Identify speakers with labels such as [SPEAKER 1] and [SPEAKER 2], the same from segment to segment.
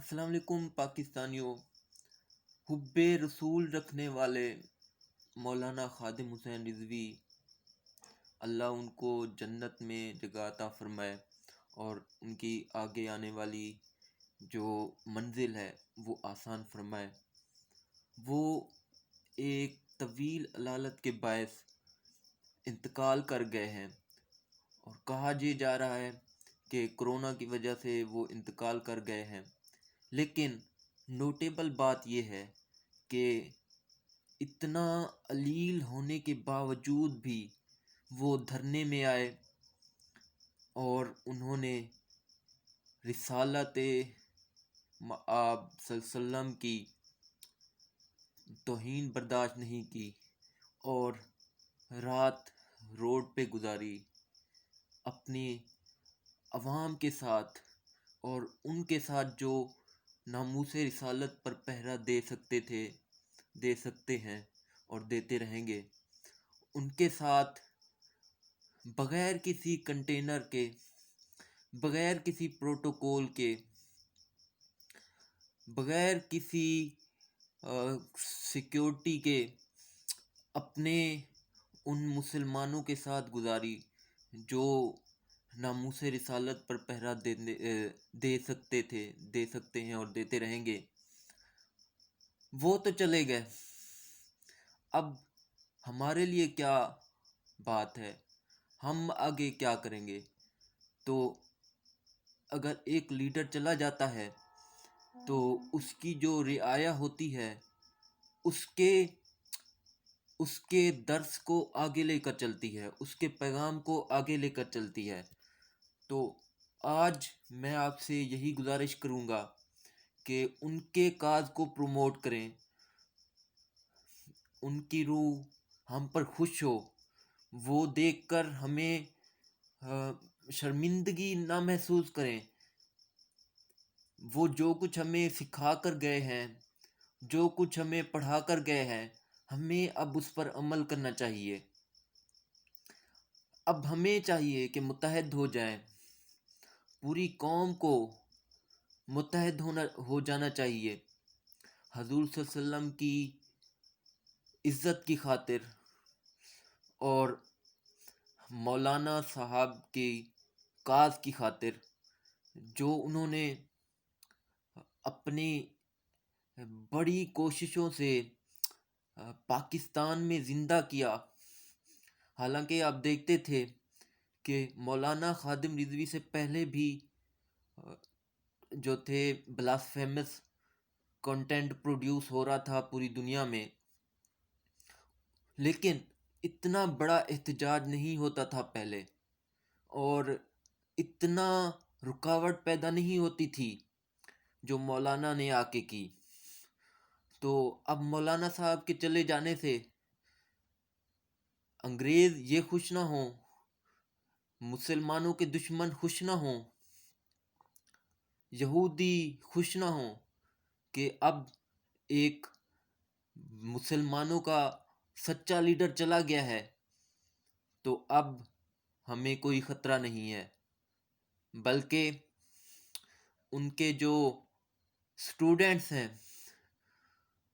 [SPEAKER 1] السلام علیکم پاکستانیوں۔ حب رسول رکھنے والے مولانا خادم حسین رضوی، اللہ ان کو جنت میں جگہ عطا فرمائے اور ان کی آگے آنے والی جو منزل ہے وہ آسان فرمائے۔ وہ ایک طویل علالت کے باعث انتقال کر گئے ہیں اور کہا جا رہا ہے کہ کرونا کی وجہ سے وہ انتقال کر گئے ہیں، لیکن نوٹیبل بات یہ ہے کہ اتنا علیل ہونے کے باوجود بھی وہ دھرنے میں آئے اور انہوں نے رسالت مآب صلی اللہ علیہ وسلم کی توہین برداشت نہیں کی اور رات روڈ پہ گزاری اپنی عوام کے ساتھ اور ان کے ساتھ جو ناموس رسالت پر پہرا دے سکتے ہیں اور دیتے رہیں گے، ان کے ساتھ بغیر کسی کنٹینر کے، بغیر کسی پروٹوکول کے، بغیر کسی سیکیورٹی کے اپنے ان مسلمانوں کے ساتھ گزاری جو ناموس رسالت پر پہرا دے سکتے ہیں اور دیتے رہیں گے۔ وہ تو چلے گئے، اب ہمارے لیے کیا بات ہے، ہم آگے کیا کریں گے؟ تو اگر ایک لیڈر چلا جاتا ہے تو اس کی جو رعایا ہوتی ہے اس کے درس کو آگے لے کر چلتی ہے، اس کے پیغام کو آگے لے کر چلتی ہے۔ تو آج میں آپ سے یہی گزارش کروں گا کہ ان کے کاز کو پروموٹ کریں، ان کی روح ہم پر خوش ہو، وہ دیکھ کر ہمیں شرمندگی نہ محسوس کریں۔ وہ جو کچھ ہمیں سکھا کر گئے ہیں، جو کچھ ہمیں پڑھا کر گئے ہیں، ہمیں اب اس پر عمل کرنا چاہیے۔ اب ہمیں چاہیے کہ متحد ہو جائیں، پوری قوم کو متحد ہو جانا چاہیے، حضور صلی اللہ علیہ وسلم کی عزت کی خاطر اور مولانا صاحب کی کاز کی خاطر، جو انہوں نے اپنی بڑی کوششوں سے پاکستان میں زندہ کیا۔ حالانکہ آپ دیکھتے تھے کہ مولانا خادم رضوی سے پہلے بھی جو تھے بلاسفیمس کنٹینٹ پروڈیوس ہو رہا تھا پوری دنیا میں، لیکن اتنا بڑا احتجاج نہیں ہوتا تھا پہلے اور اتنا رکاوٹ پیدا نہیں ہوتی تھی جو مولانا نے آ کے کی۔ تو اب مولانا صاحب کے چلے جانے سے انگریز یہ خوش نہ ہوں، مسلمانوں کے دشمن خوش نہ ہوں، یہودی خوش نہ ہوں کہ اب ایک مسلمانوں کا سچا لیڈر چلا گیا ہے، تو اب ہمیں کوئی خطرہ نہیں ہے، بلکہ ان کے جو اسٹوڈنٹس ہیں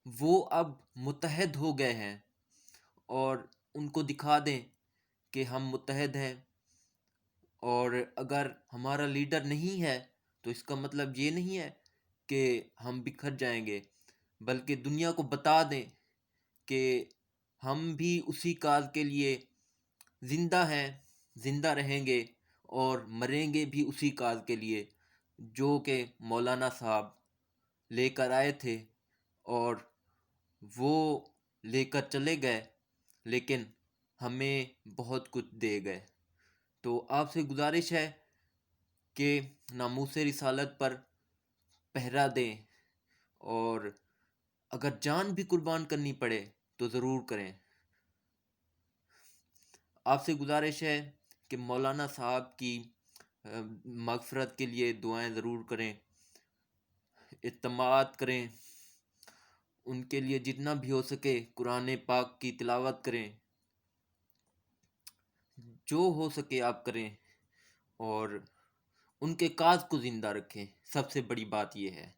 [SPEAKER 1] وہ اب متحد ہو گئے ہیں اور ان کو دکھا دیں کہ ہم متحد ہیں، اور اگر ہمارا لیڈر نہیں ہے تو اس کا مطلب یہ نہیں ہے کہ ہم بکھر جائیں گے، بلکہ دنیا کو بتا دیں کہ ہم بھی اسی کاز کے لیے زندہ ہیں، زندہ رہیں گے اور مریں گے بھی اسی کاز کے لیے جو کہ مولانا صاحب لے کر آئے تھے اور وہ لے کر چلے گئے، لیکن ہمیں بہت کچھ دے گئے۔ تو آپ سے گزارش ہے کہ ناموس رسالت پر پہرا دیں اور اگر جان بھی قربان کرنی پڑے تو ضرور کریں۔ آپ سے گزارش ہے کہ مولانا صاحب کی مغفرت کے لیے دعائیں ضرور کریں، اجتماعات کریں، ان کے لیے جتنا بھی ہو سکے قرآن پاک کی تلاوت کریں، جو ہو سکے آپ کریں اور ان کے کاز کو زندہ رکھیں، سب سے بڑی بات یہ ہے۔